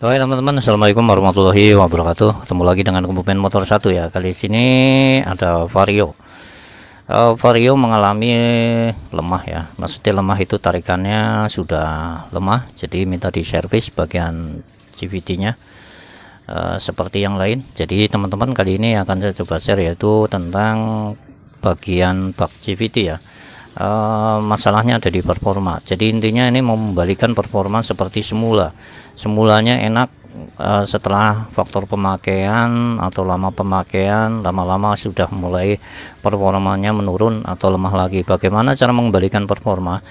Oke teman-teman, assalamualaikum warahmatullahi wabarakatuh. Ketemu lagi dengan Kebumen Motor 1 ya. Kali sini ada Vario. Vario mengalami lemah ya. Maksudnya lemah itu tarikannya sudah lemah, jadi minta diservis bagian CVT-nya seperti yang lain. Jadi teman-teman, kali ini akan saya coba share yaitu tentang bagian bak CVT ya. Masalahnya ada di performa. Jadi intinya ini mau membalikan performa seperti semulanya enak, setelah faktor pemakaian atau lama pemakaian, lama-lama sudah mulai performanya menurun atau lemah lagi. Bagaimana cara mengembalikan performa?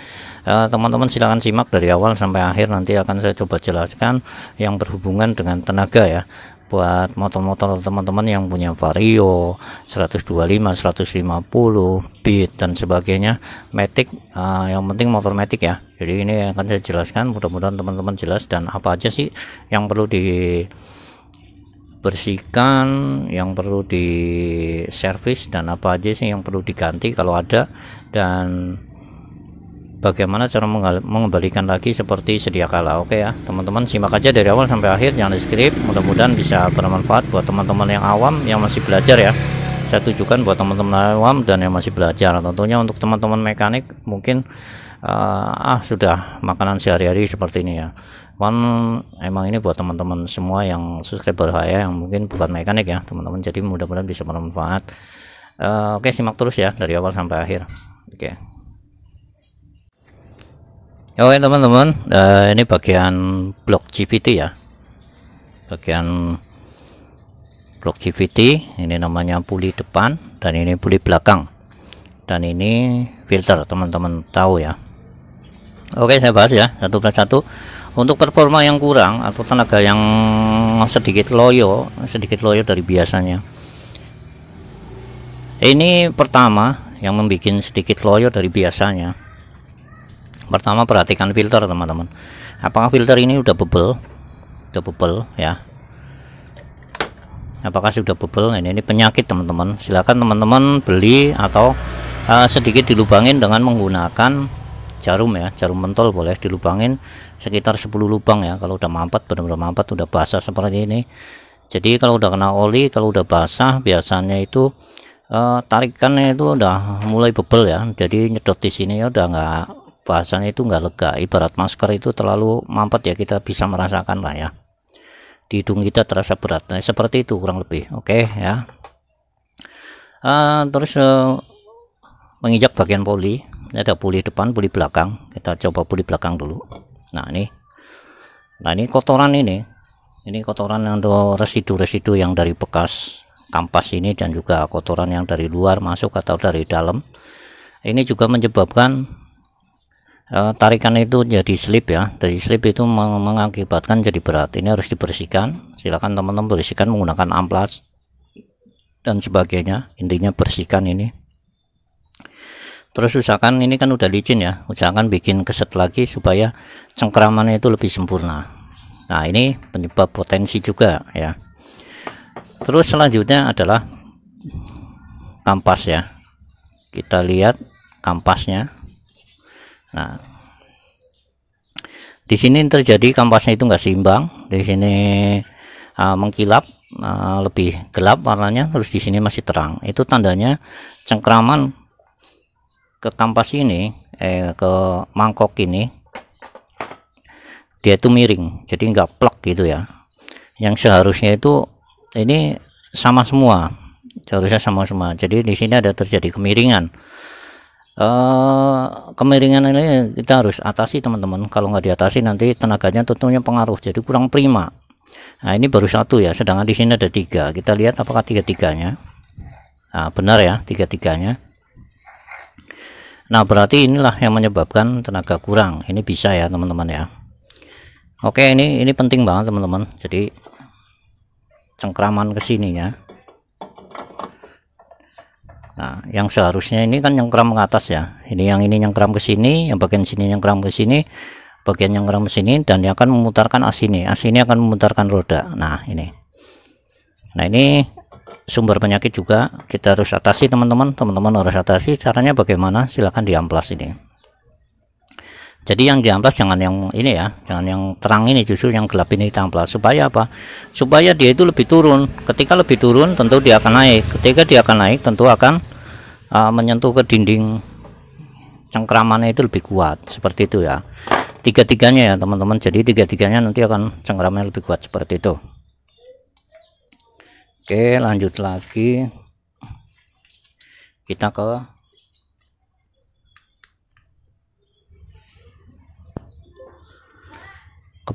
Teman-teman silahkan simak dari awal sampai akhir, nanti akan saya coba jelaskan yang berhubungan dengan tenaga ya. Buat motor-motor teman-teman yang punya Vario 125, 150, Beat dan sebagainya, Matic, yang penting motor Matic ya. Jadi ini akan saya jelaskan, mudah-mudahan teman-teman jelas dan apa aja sih yang perlu dibersihkan, yang perlu diservis, dan apa aja sih yang perlu diganti kalau ada, dan bagaimana cara mengembalikan lagi seperti sedia kala. Oke ya teman-teman, simak aja dari awal sampai akhir, jangan di skip. Mudah-mudahan bisa bermanfaat buat teman-teman yang awam, yang masih belajar ya. Saya tujukan buat teman-teman awam dan yang masih belajar. Tentunya untuk teman-teman mekanik mungkin sudah makanan sehari-hari seperti ini ya. Emang ini buat teman-teman semua yang subscriber saya yang mungkin bukan mekanik ya teman-teman, jadi mudah-mudahan bisa bermanfaat. Oke, simak terus ya dari awal sampai akhir. Oke teman-teman, ini bagian blok CVT ya, bagian blok CVT. Ini namanya puli depan dan ini puli belakang, dan ini filter, teman-teman tahu ya. Oke, saya bahas ya satu persatu. Untuk performa yang kurang atau tenaga yang sedikit loyo dari biasanya, ini pertama yang membuat sedikit loyo dari biasanya. Pertama, perhatikan filter teman-teman, apakah filter ini udah bebel ya, apakah sudah bebel. Ini penyakit teman-teman. Silakan teman-teman beli atau sedikit dilubangin dengan menggunakan jarum ya, jarum mentol boleh dilubangin sekitar 10 lubang ya. Kalau udah mampet, benar-benar mampet, udah basah seperti ini. Jadi kalau udah kena oli, kalau udah basah, biasanya itu tarikannya itu udah mulai bebel ya. Jadi nyedot di sini ya udah nggak, bahasanya itu nggak lega. Ibarat masker itu terlalu mampet ya, kita bisa merasakan lah ya, di hidung kita terasa berat. Nah, seperti itu kurang lebih. Oke ya. Terus menginjak bagian puli, ada puli depan, puli belakang. Kita coba puli belakang dulu. Nah ini kotoran, ini kotoran untuk residu-residu yang dari bekas kampas ini, dan juga kotoran yang dari luar masuk atau dari dalam. Ini juga menyebabkan tarikan itu jadi slip ya. Dari slip itu mengakibatkan jadi berat. Ini harus dibersihkan. Silakan teman-teman bersihkan menggunakan amplas dan sebagainya. Intinya bersihkan ini. Terus usahakan, ini kan udah licin ya, usahakan bikin keset lagi supaya cengkramannya itu lebih sempurna. Nah ini penyebab potensi juga ya. Terus selanjutnya adalah kampas ya. Kita lihat kampasnya. Nah, di sini terjadi kampasnya itu enggak seimbang. Di sini mengkilap, lebih gelap warnanya, terus di sini masih terang. Itu tandanya cengkraman ke kampas ini, ke mangkok ini, dia itu miring, jadi enggak plek gitu ya. Yang seharusnya itu ini sama semua, seharusnya sama semua. Jadi di sini ada terjadi kemiringan. Kemiringan ini kita harus atasi teman-teman. Kalau nggak diatasi nanti tenaganya tentunya pengaruh, jadi kurang prima. Nah ini baru satu ya, sedangkan di sini ada 3. Kita lihat apakah 3-3-nya. Nah benar ya, 3-3-nya. Nah berarti inilah yang menyebabkan tenaga kurang. Ini bisa ya teman-teman ya. Oke, ini penting banget teman-teman. Jadi cengkraman ke sininya. Nah, yang seharusnya ini kan nyengkram ke atas ya. Ini nyengkram ke sini, yang bagian sini nyengkram ke sini, bagian nyengkram ke sini, dan yang akan memutarkan as ini. As ini akan memutarkan roda. Nah, ini. Nah, ini sumber penyakit juga kita harus atasi teman-teman. Teman-teman harus atasi. Caranya bagaimana? Silahkan di amplas ini. Jadi yang diamplas jangan yang ini ya, jangan yang terang ini, justru yang gelap ini kita amplas. Supaya apa? Supaya dia itu lebih turun. Ketika lebih turun tentu dia akan naik. Ketika dia akan naik tentu akan menyentuh ke dinding cengkramannya itu lebih kuat, seperti itu ya. Tiga-tiganya ya teman-teman. Jadi tiga-tiganya nanti akan cengkramannya lebih kuat seperti itu. Oke, lanjut lagi. Kita ke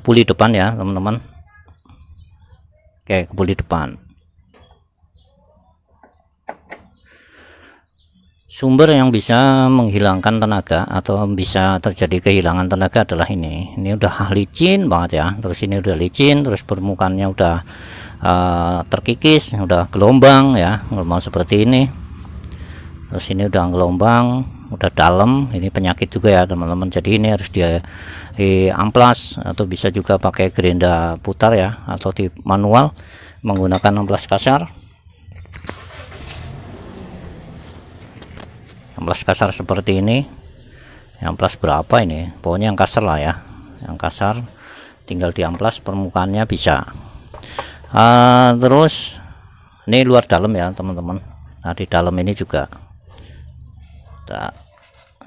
puli depan ya teman-teman. Oke, ke puli depan. Sumber yang bisa menghilangkan tenaga atau bisa terjadi kehilangan tenaga adalah ini udah licin banget ya. Terus ini udah licin, terus permukaannya udah terkikis, udah gelombang ya, mau seperti ini. Terus ini udah gelombang, udah dalam, ini penyakit juga ya teman-teman. Jadi ini harus dia amplas, atau bisa juga pakai gerinda putar ya, atau di manual menggunakan amplas kasar. Amplas kasar seperti ini. Amplas berapa ini? Pokoknya yang kasar lah ya, yang kasar tinggal diamplas permukaannya bisa. Terus ini luar dalam ya teman-teman. Nah di dalam ini juga kita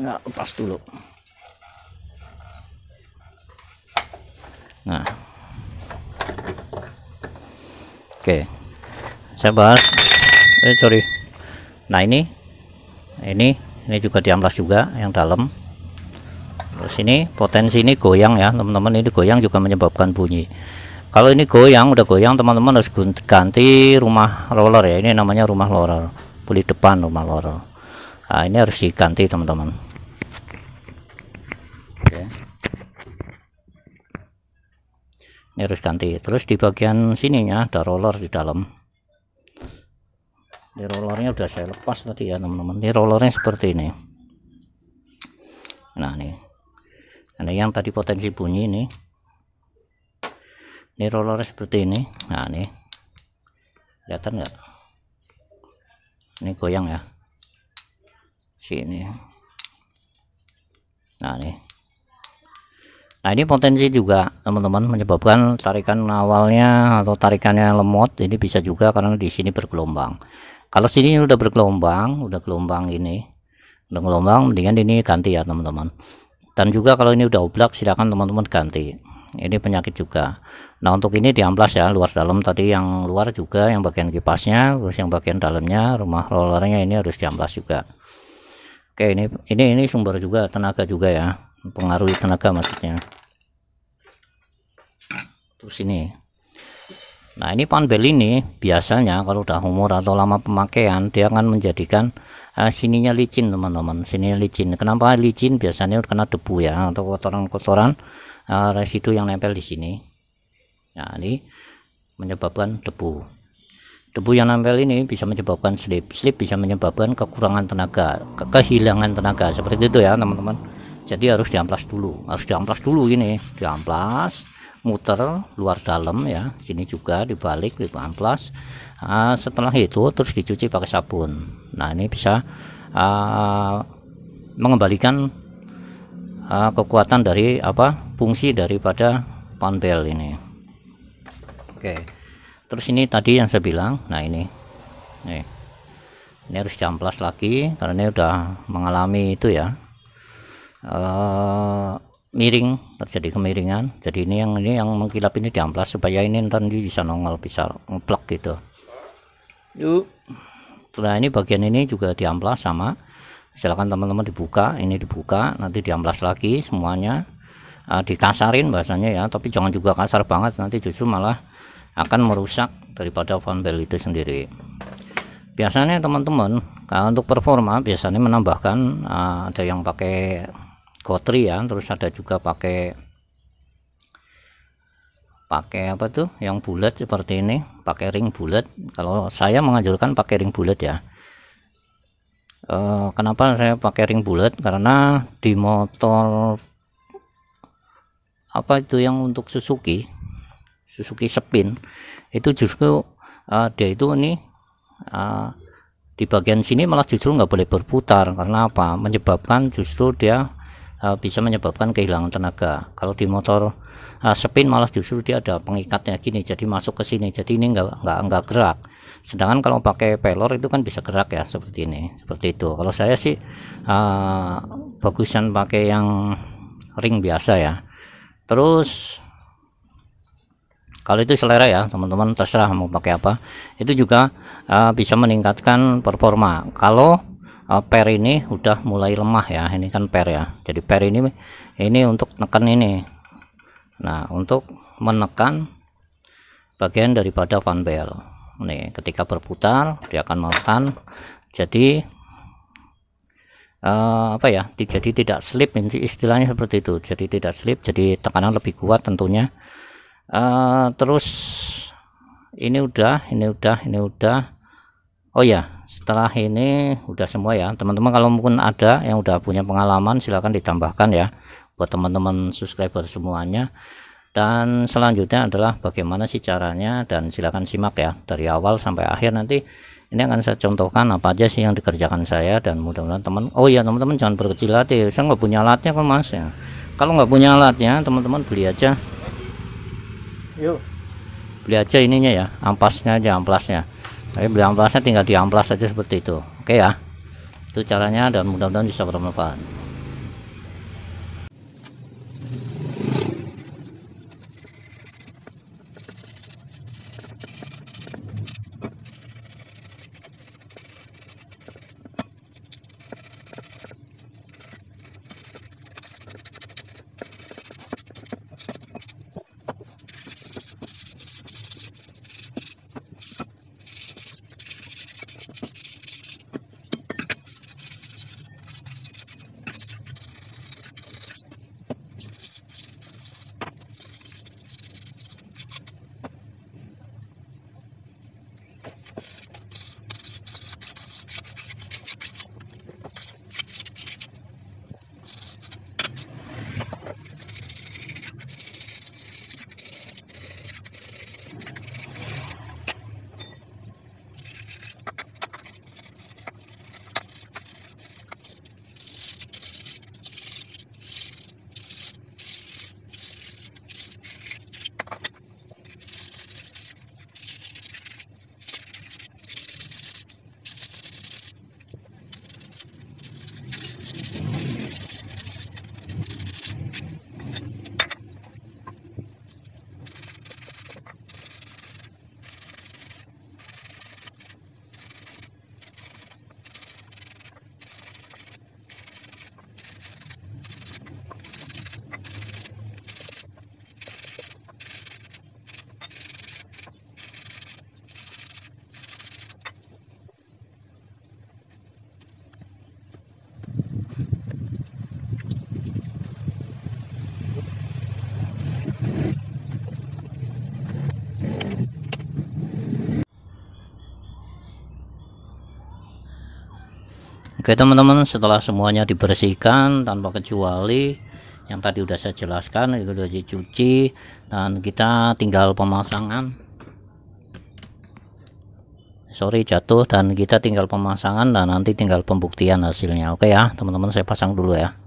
lepas dulu. Nah, oke, saya bahas. Sorry. Nah ini juga diamplas juga yang dalam. Terus ini potensi ini goyang ya teman-teman. Ini goyang juga menyebabkan bunyi. Kalau ini goyang, udah goyang, teman-teman harus ganti rumah roller ya. Ini namanya rumah roller, puli depan rumah roller. Nah ini harus diganti teman-teman. Oke. Ini harus ganti. Terus di bagian sininya ada roller di dalam. Ini rollernya udah saya lepas tadi ya teman-teman. Ini rollernya seperti ini. Nah nih, ini yang tadi potensi bunyi ini. Ini rollernya seperti ini. Nah nih, kelihatan nggak? Ini goyang ya. Sini. Nah nih. Nah ini potensi juga teman-teman, menyebabkan tarikan awalnya atau tarikannya lemot. Ini bisa juga karena di sini bergelombang. Kalau sini udah bergelombang, udah gelombang ini, udah gelombang, mendingan ini ganti ya teman-teman. Dan juga kalau ini udah oblak, silakan teman-teman ganti. Ini penyakit juga. Nah untuk ini diamplas ya, luar dalam tadi, yang luar juga, yang bagian kipasnya, terus yang bagian dalamnya, rumah rollernya ini harus diamplas juga. Oke, ini sumber juga tenaga juga ya. Mempengaruhi tenaga maksudnya. Terus ini, nah ini panbel ini biasanya kalau udah umur atau lama pemakaian, dia akan menjadikan sininya licin teman-teman. Sininya licin. Kenapa licin? Biasanya kena debu ya, atau kotoran-kotoran residu yang nempel di sini. Nah ini menyebabkan debu. Debu yang nempel ini bisa menyebabkan slip bisa menyebabkan kekurangan tenaga, kehilangan tenaga, seperti itu ya teman-teman. Jadi harus diamplas dulu, ini diamplas, muter luar dalam ya, sini juga dibalik, diamplas. Setelah itu terus dicuci pakai sabun. Nah ini bisa mengembalikan kekuatan dari fungsi daripada panbel ini. Oke, terus ini tadi yang saya bilang, nah ini harus diamplas lagi karena ini udah mengalami itu ya, miring, terjadi kemiringan. Jadi ini yang mengkilap ini diamplas supaya ini ntar bisa nongol, bisa ngeplak gitu. Setelah ini bagian ini juga diamplas sama. Silakan teman-teman dibuka, ini dibuka, nanti diamplas lagi semuanya, dikasarin bahasanya ya, tapi jangan juga kasar banget, nanti justru malah akan merusak daripada panbel itu sendiri. Biasanya teman-teman untuk performa biasanya menambahkan, ada yang pakai gotri ya, terus ada juga pakai apa tuh yang bulat seperti ini, pakai ring bulat. Kalau saya menganjurkan pakai ring bulat ya. Kenapa saya pakai ring bulat? Karena di motor apa itu yang untuk Suzuki Spin itu justru dia itu ini di bagian sini malah justru nggak boleh berputar. Karena apa? Menyebabkan justru dia bisa menyebabkan kehilangan tenaga. Kalau di motor spin malah justru dia ada pengikatnya gini, jadi masuk ke sini, jadi ini nggak gerak. Sedangkan kalau pakai pelor itu kan bisa gerak ya, seperti ini, seperti itu. Kalau saya sih bagusan pakai yang ring biasa ya. Terus kalau itu selera ya teman-teman, terserah mau pakai apa. Itu juga bisa meningkatkan performa. Kalau per ini udah mulai lemah ya, ini kan per ya, jadi per ini untuk tekan ini. Nah, untuk menekan bagian daripada fan bell nih, ketika berputar dia akan menekan, jadi apa ya, jadi tidak slip, istilahnya seperti itu. Jadi tidak slip, jadi tekanan lebih kuat tentunya. Terus ini udah oh ya, setelah ini udah semua ya teman-teman. Kalau mungkin ada yang udah punya pengalaman silahkan ditambahkan ya buat teman-teman subscriber semuanya. Dan selanjutnya adalah bagaimana sih caranya, dan silahkan simak ya dari awal sampai akhir. Nanti ini akan saya contohkan apa aja sih yang dikerjakan saya, dan mudah-mudahan teman-teman jangan berkecil hati, saya nggak punya alatnya kok mas ya. Kalau nggak punya alatnya teman-teman beli aja, beli aja ininya ya, amplasnya aja, amplasnya. Tapi beli amplasnya tinggal di amplas saja seperti itu. Oke ya, itu caranya, dan mudah-mudahan bisa bermanfaat. Oke teman-teman, setelah semuanya dibersihkan tanpa kecuali yang tadi udah saya jelaskan, itu udah dicuci, dan kita tinggal pemasangan. Jatuh, dan kita tinggal pemasangan, dan nanti tinggal pembuktian hasilnya. Oke ya teman-teman, saya pasang dulu ya.